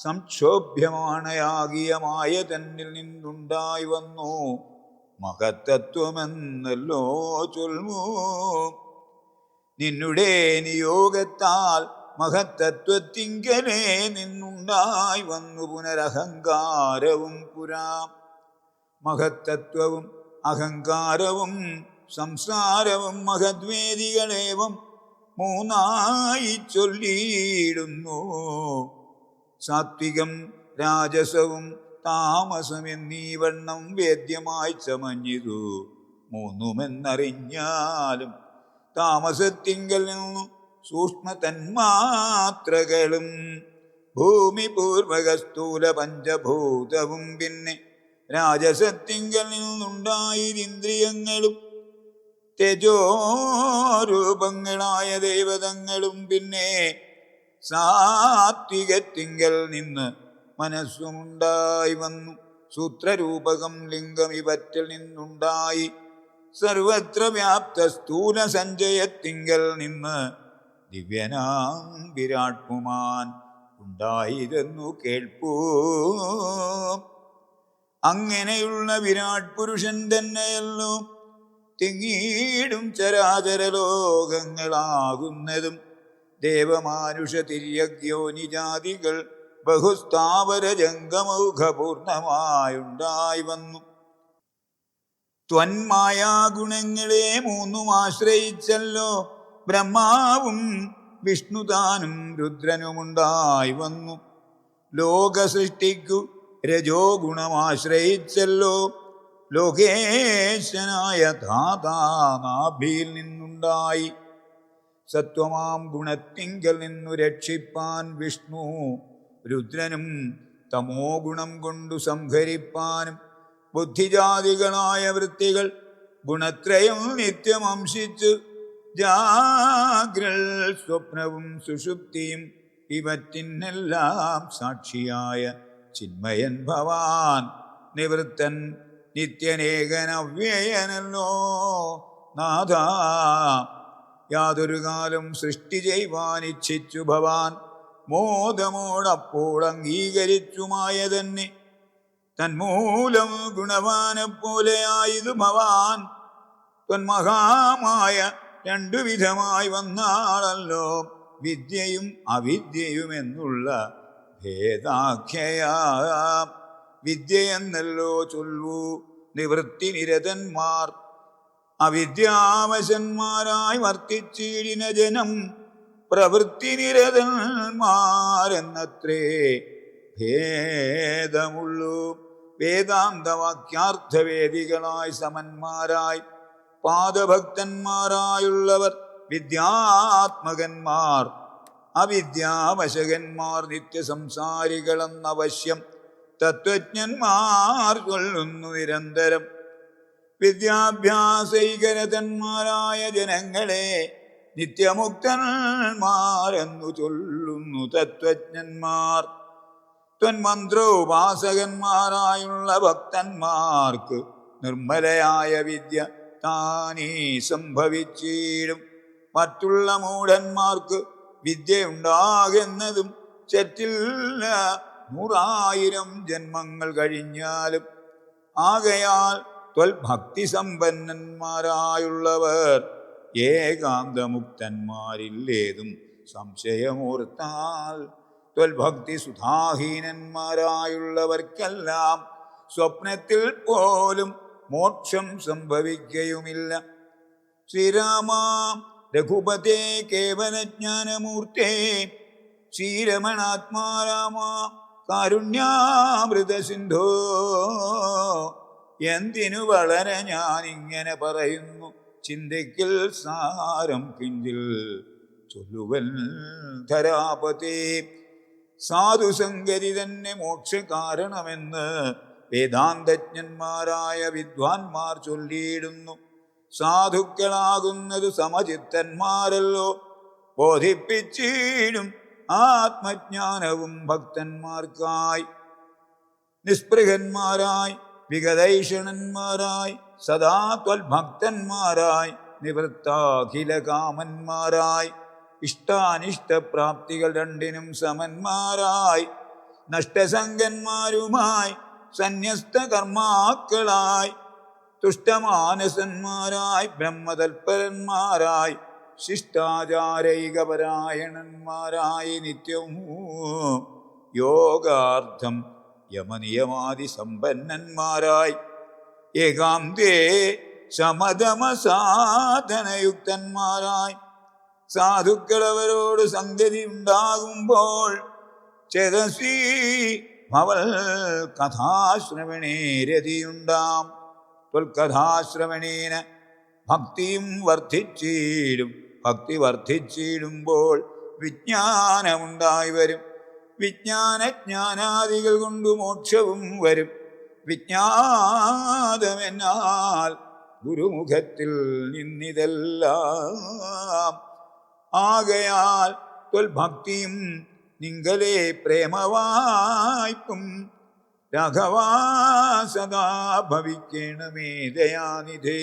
സംക്ഷോഭ്യമാണയാകിയ മായ തന്നിൽ നിന്നുണ്ടായി വന്നു മഹത്തത്വമെന്നല്ലോ ചൊല്ലൂ. നിന്നുടെ നിയോഗത്താൽ മഹത്തത്വത്തിങ്കലേ നിന്നുണ്ടായി വന്നു പുനരഹങ്കാരവും പുരാ. മഹത്തത്വവും അഹങ്കാരവും സംസാരവും മഹദ്വേദികളേവം മൂന്നായി ചൊല്ലിയിടുന്നു. സാത്വികം രാജസവും താമസം എന്നീ വണ്ണം വേദ്യമായി ചമഞ്ഞിതു മൂന്നുമെന്നറിഞ്ഞാലും താമസത്തിങ്കൽ നിന്നു സൂക്ഷ്മ തന്മാത്രകളും ഭൂമി പൂർവക സ്ഥൂല പഞ്ചഭൂതവും പിന്നെ രാജസത്തിങ്കൽ നിന്നുണ്ടായിരിന്ദ്രിയങ്ങളും തേജോരൂപങ്ങളായ ദൈവതങ്ങളും പിന്നെ സാത്വികത്തിങ്കൽ നിന്ന് മനസ്സുമുണ്ടായി വന്നു. സൂത്രരൂപകം ലിംഗം ഇവറ്റിൽ നിന്നുണ്ടായി സർവത്ര വ്യാപ്ത സ്ഥൂല സഞ്ചയത്തിങ്കൽ നിന്ന് ദിവ്യനാം വിരാട് പുമാൻ ഉണ്ടായിരുന്നു കേൾപ്പൂ. അങ്ങനെയുള്ള വിരാട് പുരുഷൻ തന്നെയല്ലോ തിങ്ങീടും ചരാചര ലോകങ്ങളാകുന്നതും. ദേവമാനുഷ തിര്യഗ്യോനിജാതികൾ ബഹുസ്ഥാവര ജംഗമൗഘപൂർണമായുണ്ടായി വന്നു. ത്വന്മായാഗുണങ്ങളെ മൂന്നും ആശ്രയിച്ചല്ലോ ബ്രഹ്മാവും വിഷ്ണുതാനും രുദ്രനുമുണ്ടായി വന്നു. ലോകസൃഷ്ടിക്കു രജോ ഗുണമാശ്രയിച്ചല്ലോ ലോകേശനായ ധാതാനാഭിയിൽ നിന്നുണ്ടായി. സത്വമാം ഗുണത്തിങ്കൽ നിന്നു രക്ഷിപ്പാൻ വിഷ്ണു രുദ്രനും തമോ ഗുണം കൊണ്ടു സംഹരിപ്പാനും ബുദ്ധിജാതികളായ വൃത്തികൾ ഗുണത്രയം നിത്യമംശിച്ച് ജാഗ്രൽ സ്വപ്നവും സുഷുപ്തിയും ഇവറ്റിനെല്ലാം സാക്ഷിയായ ചിന്മയൻ ഭവാൻ നിവൃത്തൻ നിത്യനേകനവ്യയനല്ലോ നാഥ. യാതൊരു കാലം സൃഷ്ടി ചെയ്യുവാനിച്ഛിച്ചു ഭവാൻ മോദമോടപ്പോൾ അംഗീകരിച്ചുമായ തന്നെ തന്മൂലം ഗുണവാനെപ്പോലെയായതു ഭവാൻ. ത്വന്മഹാമായ രണ്ടു വിധമായി വന്നാളല്ലോ വിദ്യയും അവിദ്യയും എന്നുള്ള ഭേദാഖ്യയാ. വിദ്യയെന്നല്ലോ ചൊല്ലൂ നിവൃത്തി നിരതന്മാർ അവിദ്യാവശന്മാരായി വർത്തിച്ചിടിന ജനം പ്രവൃത്തി നിരതന്മാരെന്നത്രേ ഭേദമുള്ളൂ. വേദാന്തവാക്യാർത്ഥവേദികളായി സമന്മാരായി പാദഭക്തന്മാരായുള്ളവർ വിദ്യാത്മകന്മാർ അവിദ്യാവശകന്മാർ നിത്യസംസാരികളെന്നവശ്യം തത്വജ്ഞന്മാർ ചൊല്ലുന്നു നിരന്തരം. വിദ്യാഭ്യാസൈകരതന്മാരായ ജനങ്ങളെ നിത്യമുക്തന്മാരെന്നു ചൊല്ലുന്നു തത്വജ്ഞന്മാർ. ത്വന്മന്ത്രോപാസകന്മാരായുള്ള ഭക്തന്മാർക്ക് നിർമ്മലയായ വിദ്യ താനീ സംഭവിച്ചിടും. മറ്റുള്ള മൂഢന്മാർക്ക് വിദ്യയുണ്ടാകുന്നതും ചെറ്റില്ല 100,000 ജന്മങ്ങൾ കഴിഞ്ഞാലും. ആകയാൽ ത്വൽഭക്തി സമ്പന്നന്മാരായുള്ളവർ ഏകാന്തമുക്തന്മാരില്ലേതും സംശയമോർത്താൽ ത്വൽഭക്തി സുധാഹീനന്മാരായുള്ളവർക്കെല്ലാം സ്വപ്നത്തിൽ പോലും മോക്ഷം സംഭവിക്കുകയുമില്ല. ശ്രീരാമ രഘുപതേ കേവലജ്ഞാനമൂർത്തേ ശ്രീരമണാത്മാരാമ കാരുണ്യാമൃത സിന്ധോ. എന്തിനു വളരെ ഞാനിങ്ങനെ പറയുന്നു ചിന്തിക്കിൽ സാരം കിഞ്ചിൽ ചൊല്ലുവൻ ധരാപതേ. സാധുസംഗതി തന്നെ മോക്ഷകാരണമെന്ന് വേദാന്തജ്ഞന്മാരായ വിദ്വാൻമാർ ചൊല്ലിയിടുന്നു. സാധുക്കളാകുന്നത് സമചിത്തന്മാരല്ലോ ബോധിപ്പിച്ചിടും ആത്മജ്ഞാനവും ഭക്തന്മാർക്കായി. നിസ്പൃഹന്മാരായി വിഗതൈഷണന്മാരായി സദാ ത്വൽഭക്തന്മാരായി നിവൃത്താഖില കാമന്മാരായി ഇഷ്ടാനിഷ്ടപ്രാപ്തികൾ രണ്ടിനും സമന്മാരായി നഷ്ടസംഗന്മാരുമായി സന്യസ്ത കർമാക്കളായി തുഷ്ടമാനസന്മാരായി ബ്രഹ്മതൽപരന്മാരായി ശിഷ്ടാചാരൈകപരായണന്മാരായി നിത്യവും യോഗാർത്ഥം യമനിയമാതി സമ്പന്നന്മാരായി ഏകാന്തേ സമതമസാധനയുക്തന്മാരായി സാധുക്കളവരോട് സംഗതി ഉണ്ടാകുമ്പോൾ ചേതസി ഭവൽ കഥാശ്രവണേ രതിയുണ്ടാം ത്വൽകഥാശ്രവണേന ഭക്തിയും വർദ്ധിച്ചിടും ഭക്തി വർദ്ധിച്ചിടുമ്പോൾ വിജ്ഞാനമുണ്ടായി വരും വിജ്ഞാനജ്ഞാനാദികൾ കൊണ്ട് മോക്ഷവും വരും വിജ്ഞാതമെന്നാൽ ഗുരുമുഖത്തിൽ നിന്നിതെല്ലാം ആകയാൽ ത്വൽഭക്തിയും നിങ്കലേ പ്രേമവായ്പും രാഘവാ സദാ ഭവിക്കണമേ ദയാനിധേ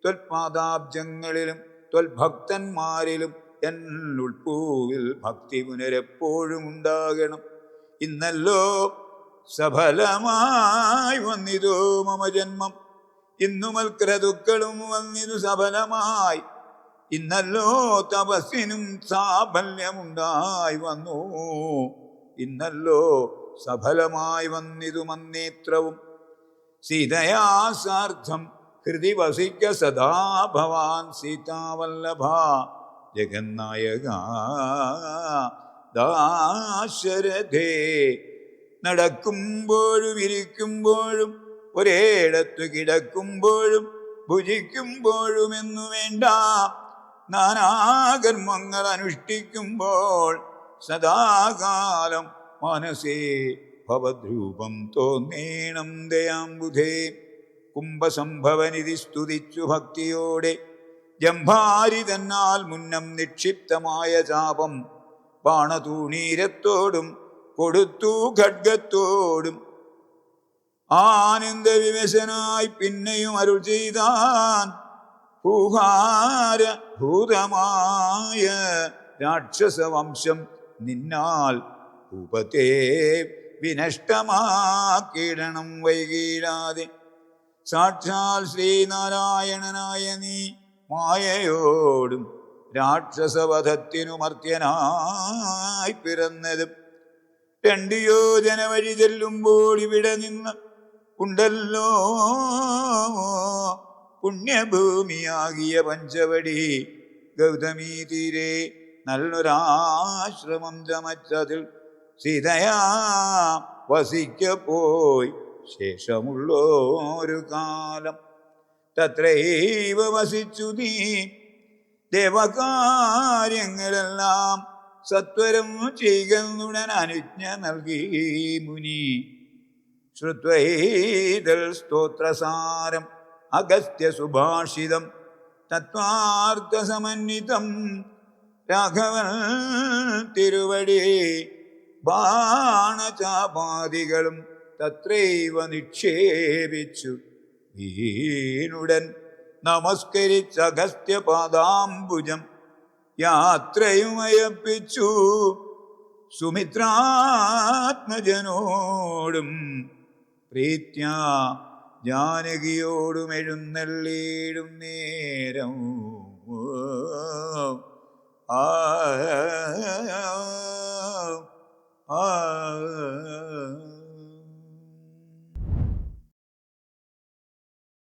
ത്വൽപാദാബ്ജങ്ങളിലും ത്വൽഭക്തന്മാരിലും എന്നുൾപ്പൂവിൽ ഭക്തി പുനരെപ്പോഴും ഉണ്ടാകണം ഇന്നല്ലോ സഫലമായി വന്നിതോ മമ ജന്മം ഇന്നു മൽക്രതുക്കളും വന്നിതു സഫലമായി ഇന്നല്ലോ തപസ്സിനും സാഫല്യമുണ്ടായി വന്നു ഇന്നല്ലോ സഫലമായി വന്നിതു മന്നേത്രവും സീതയാ സാർത്ഥം ഹൃദി വസിക്ക സദാ ഭവാൻ സീതാവല്ലഭ ജഗന്നായക ദാശരഥേ നടക്കുമ്പോഴും ഇരിക്കുമ്പോഴും ഒരേടത്തു കിടക്കുമ്പോഴും ഭുജിക്കുമ്പോഴും എന്നു വേണ്ട നാനാകർമ്മങ്ങൾ അനുഷ്ഠിക്കുമ്പോൾ സദാകാലം മനസ്സേ ഭവദ്രൂപം തോന്നേണം ദയാംബുധേ കുംഭസംഭവനിധി സ്തുതിച്ചു ഭക്തിയോടെ ജംഭാരി തന്നാൽ മുന്നം നിക്ഷിപ്തമായ ചാപം ബാണതൂണീരത്തോടും കൊടുത്തു ഖഡ്ഗത്തോടും ആനന്ദ വിവശനായി പിന്നെയും അരുൾ ചെയ്താൻ ഭൂഹാര ഭൂതമായ രാക്ഷസവംശം നിന്നാൽ ഭൂപത്തെ വിനഷ്ടമാക്കിടണം വൈകീടാതെ സാക്ഷാൽ ശ്രീനാരായണനായ നീ മായയോടും രാക്ഷസവധത്തിനു മർത്യനായി പിറന്നതും 2 യോജന വഴി ചെല്ലുമ്പോൾ ഇവിടെ നിന്ന് ഉണ്ടല്ലോ പുണ്യഭൂമിയാകിയ പഞ്ചവടി ഗൗതമീ തീരെ നല്ലൊരാശ്രമം ചമച്ചതിൽ സീതയാ വസിക്കപ്പോയി ശേഷമുള്ളൊരു കാലം തത്രൈവ വസിച്ചു നീ ദേവകാര്യങ്ങളെല്ലാം സത്വരം ചെയ്യുന്നുടൻ അനുജ്ഞ നൽകി മുനി ശ്രുത്വൈതൽ സ്തോത്രസാരം അഗസ്ത്യ സുഭാഷിതം തത്വാർത്ഥസമന്വിതം രാഘവൻ തിരുവടി ബാണചാപാദികളും തത്രൈവ നിക്ഷേപിച്ചു വീണുടൻ നമസ്കരിച്ച അഗസ്ത്യപാദാംബുജം യാത്രയുമയപ്പിച്ചു സുമിത്രാത്മജനോടും പ്രീത്യാ ജാനകിയോടും എഴുന്നള്ളിയിടും നേരം ആ